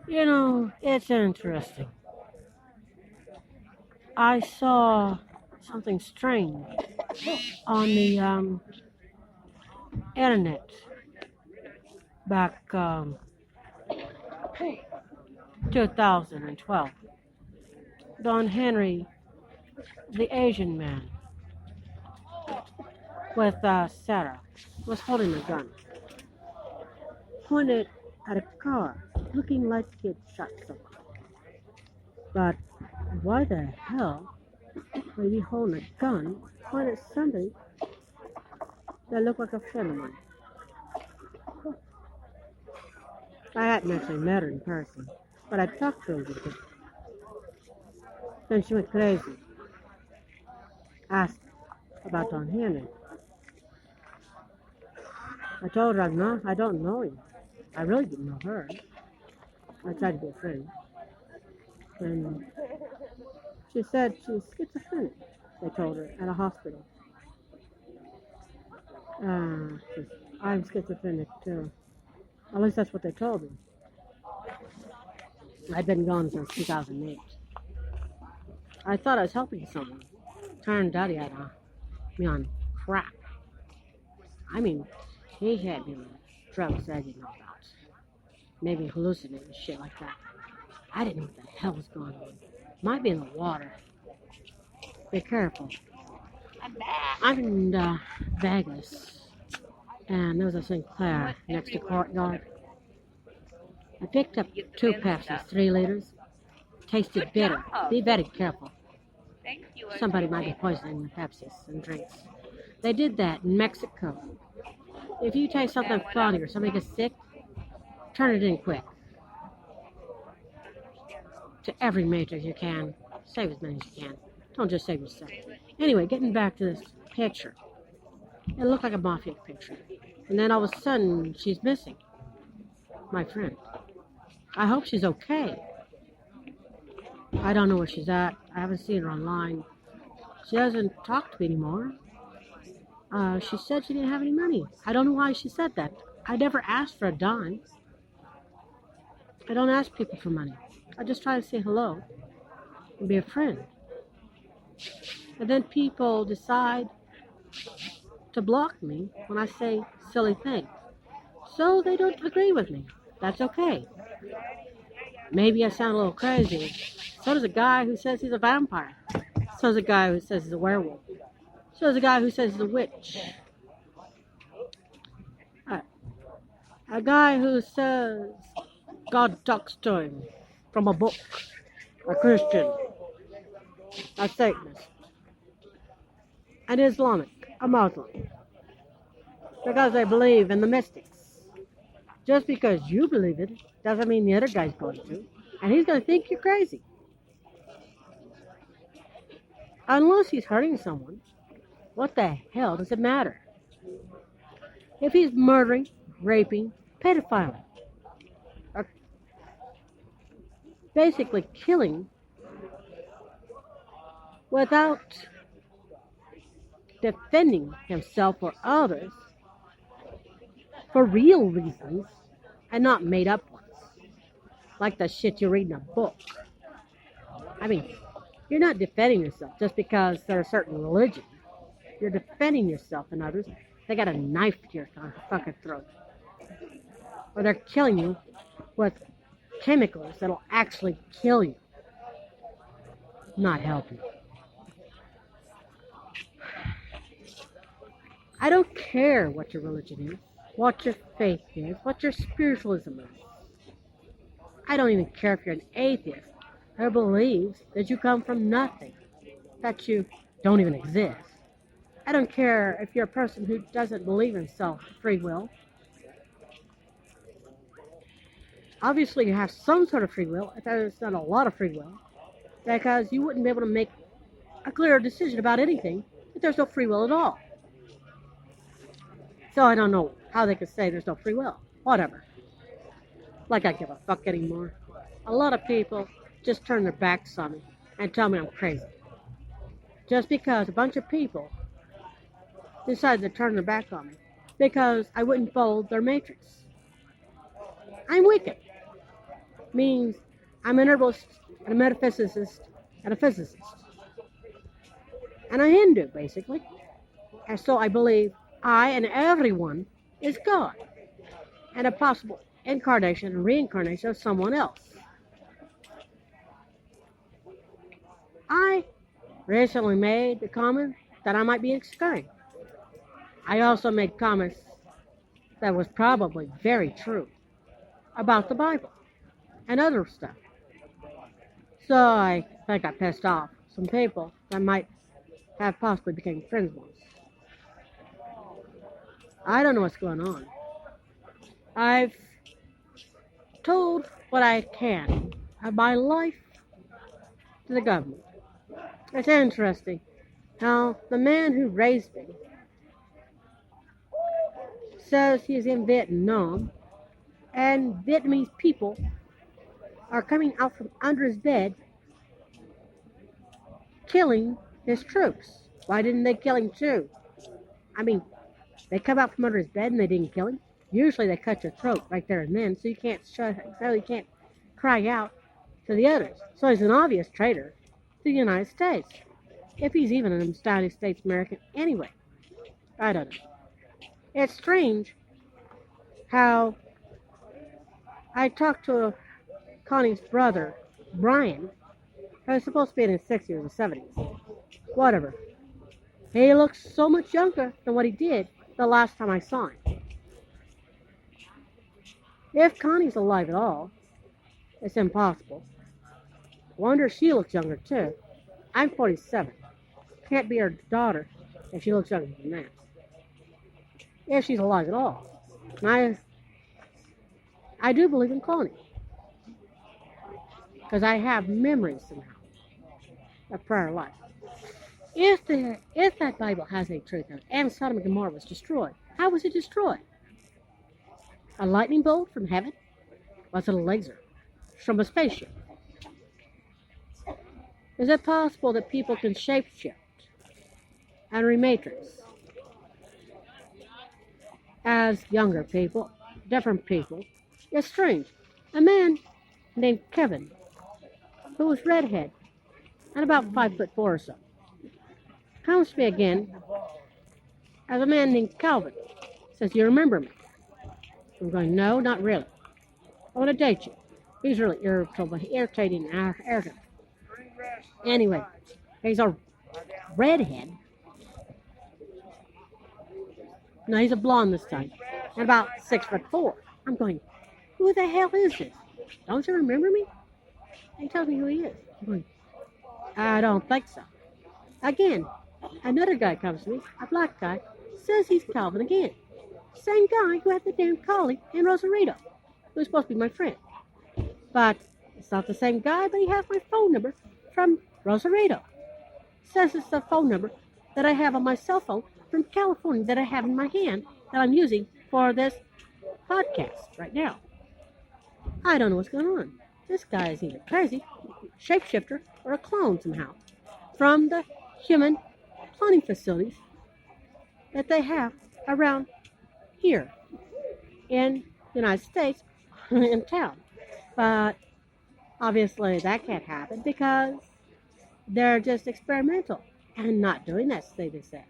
You know, it's interesting. I saw something strange on the internet back 2012. Don Henry, the Asian man with Sarah, was holding a gun, pointed at a car, looking like he'd shot someone. But why the hell would he be holding a gun pointed at somebody that looked like a friend of mine? I hadn't actually met her in person, but I talked to her because then she went crazy, asked about Don Henry. I told her, no, I don't know him. I really didn't know her. I tried to be a friend. And she said she's schizophrenic, they told her, at a hospital. Says, I'm schizophrenic too. At least that's what they told me. I'd been gone since 2008. I thought I was helping someone. Turned out he had me on crack. I mean, he had me on drugs I didn't know about. Maybe hallucinating shit like that. I didn't know what the hell was going on. Might be in the water. Be careful. I'm in Vegas, and there was a Sinclair next to Courtyard. I picked up 2 Pepsis, 3 liters. Tasted bitter. Be very careful. Somebody might be poisoning the Pepsis and drinks. They did that in Mexico. If you taste something funny or somebody gets sick, turn it in quick. To every major you can. Save as many as you can. Don't just save yourself. Anyway, getting back to this picture. It looked like a mafia picture. And then all of a sudden, she's missing. My friend. I hope she's okay. I don't know where she's at. I haven't seen her online. She doesn't talk to me anymore. She said she didn't have any money. I don't know why she said that. I never asked for a dime. I don't ask people for money. I just try to say hello and be a friend. And then people decide to block me when I say silly things. So they don't agree with me. That's okay. Maybe I sound a little crazy. So does a guy who says he's a vampire. So does a guy who says he's a werewolf. So does a guy who says he's a witch. A guy who says God talks to him from a book. A Christian. A Satanist. An Islamic. A Muslim. Because they believe in the mystics. Just because you believe it doesn't mean the other guy's going to. And he's going to think you're crazy. Unless he's hurting someone, what the hell does it matter? If he's murdering, raping, pedophiling, or basically killing without defending himself or others for real reasons and not made up ones, like the shit you read in a book. I mean, you're not defending yourself just because they're a certain religion. You're defending yourself and others. They got a knife to your fucking throat. Or they're killing you with chemicals that'll actually kill you, not help you. I don't care what your religion is, what your faith is, what your spiritualism is. I don't even care if you're an atheist who believes that you come from nothing, that you don't even exist. I don't care if you're a person who doesn't believe in free will. Obviously, you have some sort of free will, if there's not a lot of free will, because you wouldn't be able to make a clear decision about anything if there's no free will at all. So I don't know how they could say there's no free will. Whatever. Like I give a fuck anymore. A lot of people just turn their backs on me and tell me I'm crazy. Just because a bunch of people decided to turn their back on me because I wouldn't follow their matrix. I'm wicked. means I'm an herbalist and a metaphysicist and a physicist. And a Hindu, basically. And so I believe I and everyone is God and a possible incarnation and reincarnation of someone else. I recently made the comment that I might be Isikuri. I also made comments that was probably very true about the Bible and other stuff. So I think I pissed off some people that might have possibly become friends once. I don't know what's going on. I've told what I can of my life to the government. It's interesting how the man who raised me says he's in Vietnam and Vietnamese people are coming out from under his bed killing his troops. Why didn't they kill him too? I mean, they come out from under his bed and they didn't kill him. Usually they cut your throat right there and then, so you can't cry out to the others. So he's an obvious traitor to the United States, if he's even an United States American anyway. I don't know. It's strange how I talked to Connie's brother, Brian, who was supposed to be in his 60s or 70s. Whatever. He looks so much younger than what he did the last time I saw him. If Connie's alive at all, it's impossible. Wonder if she looks younger too. I'm 47. Can't be her daughter if she looks younger than that. If she's alive at all. And I do believe in cloning. Because I have memories somehow of prior life. If that Bible has any truth in it, and Sodom and Gomorrah was destroyed, how was it destroyed? A lightning bolt from heaven? Was it a laser from a spaceship? Is it possible that people can shapeshift and rematrix as younger people, different people? It's strange. A man named Kevin, who was redhead and about 5'4" or so, comes to me again as a man named Calvin. Says, "You remember me?" I'm going, "No, not really. I want to date you." He's really irritating and arrogant. Anyway, he's a redhead. No, he's a blonde this time. And about 6'4". I'm going, "Who the hell is this? Don't you remember me?" He tells me who he is. I'm going, "I don't think so." Again, another guy comes to me, a black guy, says he's Calvin again. Same guy who had the damn collie in Rosarito, who's supposed to be my friend. But it's not the same guy, but he has my phone number from Rosarito. Says it's the phone number that I have on my cell phone from California that I have in my hand that I'm using for this podcast right now. I don't know what's going on. This guy is either crazy, shapeshifter, or a clone somehow from the human cloning facilities that they have around here in the United States, in town. But obviously that can't happen because they're just experimental and not doing that, they say.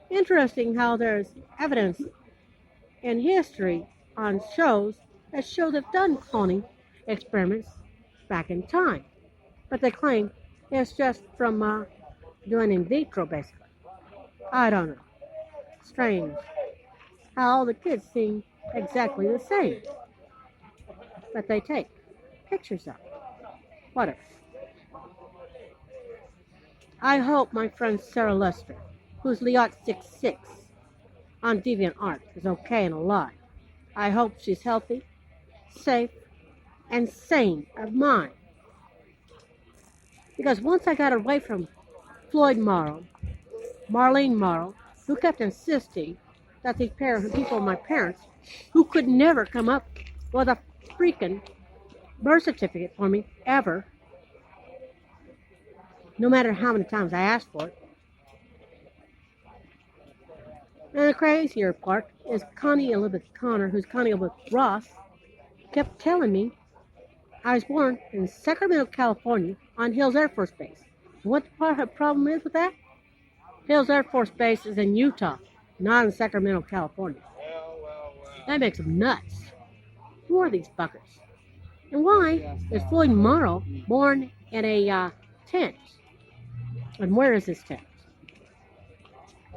Interesting how there's evidence in history on shows that show they've done cloning experiments back in time. But they claim it's just from doing in vitro, basically. I don't know. Strange how all the kids seem exactly the same. But they take pictures of it. Whatever. I hope my friend Sarah Lester, who's Liot66 on DeviantArt, is okay and alive. I hope she's healthy, safe, and sane of mind. Because once I got away from Floyd Morrow, Marlene Morrow, who kept insisting that these people are my parents, who could never come up with a freaking birth certificate for me, ever, no matter how many times I asked for it. And the crazier part is Connie Elizabeth Connor, who's Connie Elizabeth Ross, kept telling me I was born in Sacramento, California, on Hills Air Force Base. What the problem is with that? Hills Air Force Base is in Utah, not in Sacramento, California. That makes them nuts. Who are these fuckers? And why is Floyd Morrow born in a tent? And where is his tent?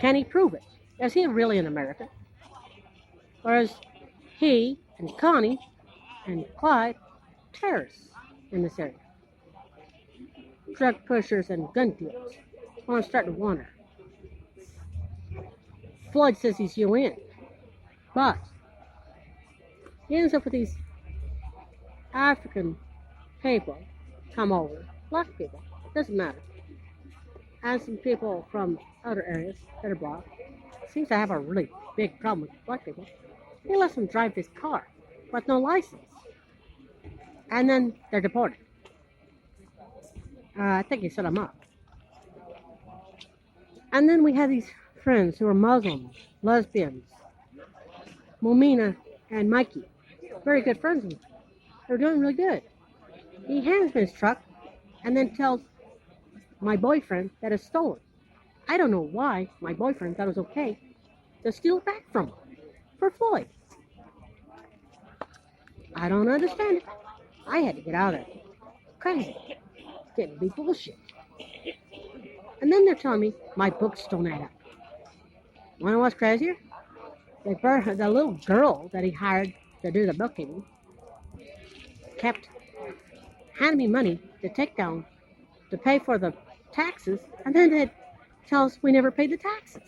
Can he prove it? Is he really an American? Or is he and Connie and Clyde terrorists in this area? Drug pushers and gun dealers. Well, I'm starting to wonder. Floyd says he's UN, but he ends up with these African people come over, black people, doesn't matter, and some people from other areas that are black. Seems to have a really big problem with black people. He lets them drive this car with no license, and then they're deported. I think he set them up. And then we have these friends who are Muslims, lesbians, Momina and Mikey. Very good friends. They're doing really good. He hands me his truck and then tells my boyfriend that it's stolen. I don't know why my boyfriend thought it was okay to steal it back from him for Floyd. I don't understand it. I had to get out of there. Crazy. Getting to be bullshit. And then they're telling me my books don't add up. Wanna know what's crazier? The little girl that he hired to do the bookkeeping kept handing me money to take down to pay for the taxes, and then they'd tell us we never paid the taxes.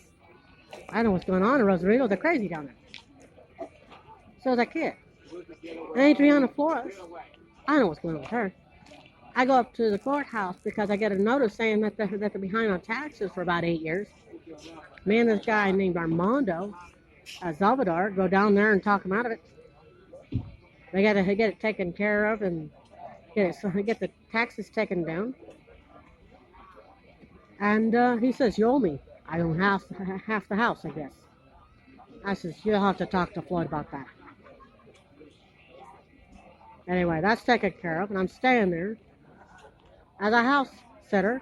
I don't know what's going on in Rosarito. They're crazy down there. So is that kid. And Adriana Flores, I don't know what's going on with her. I go up to the courthouse because I get a notice saying that they're behind on taxes for about 8 years. Me and this guy named Armando Salvador go down there and talk him out of it. They got to get it taken care of and get the taxes taken down. And he says, you owe me. I own half the house, I guess. I says, you'll have to talk to Floyd about that. Anyway, that's taken care of, and I'm staying there as a house sitter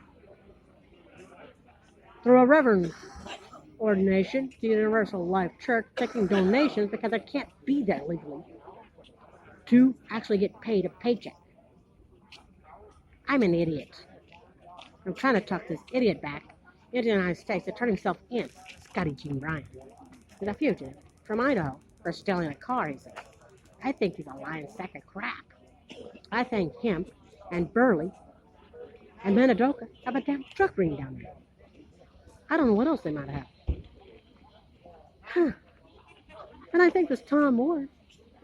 through a reverend ordination to Universal Life Church, taking donations because I can't be there legally to actually get paid a paycheck. I'm an idiot. I'm trying to talk this idiot back into the United States to turn himself in. Scotty Jean Bryant. He's a fugitive from Idaho for stealing a car, he says. I think he's a lying sack of crap. I think him and Burley and Manadoka have a damn truck ring down there. I don't know what else they might have. And I think this Tom Moore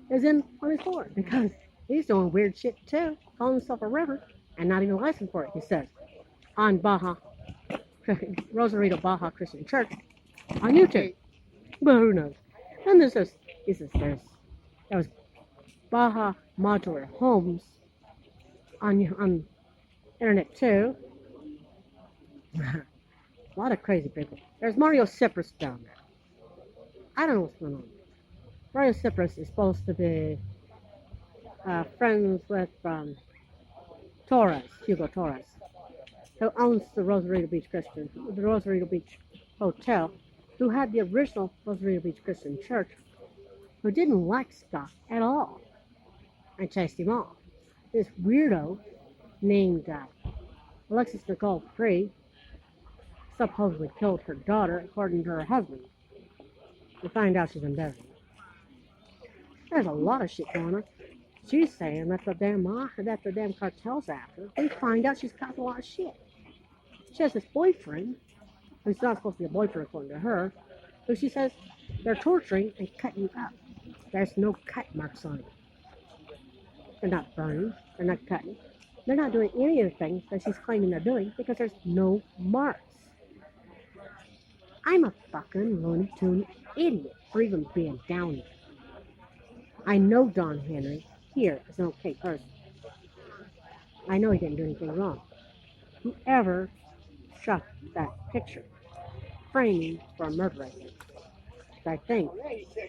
is in on his board because he's doing weird shit too, calling himself a reverend and not even licensed for it, he says, on Rosarito Baja Christian Church on YouTube. But who knows? And there's those, he says there was Baja Modular Homes on internet too. A lot of crazy people. There's Mario Cypress down there. I don't know what's going on. Mario Cypress is supposed to be friends with Hugo Torres, who owns the Rosarito Beach Hotel, who had the original Rosarito Beach Christian Church, who didn't like Scott at all and chased him off. This weirdo named Alexis Nicole Free supposedly killed her daughter, according to her husband. We find out she's embezzling. There's a lot of shit going on. She's saying that the damn cartel's after. They find out she's got a lot of shit. She has this boyfriend, who's not supposed to be a boyfriend according to her, who she says they're torturing and cutting up. There's no cut marks on it. They're not burning. They're not cutting. They're not doing any of the things that she's claiming they're doing because there's no marks. I'm a fucking Looney Tune idiot for even being down there. I know Don Henry here is an okay person. I know he didn't do anything wrong. Whoever shot that picture, framing for a murder, I think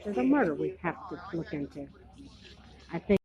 there's a murder we have to look into. I think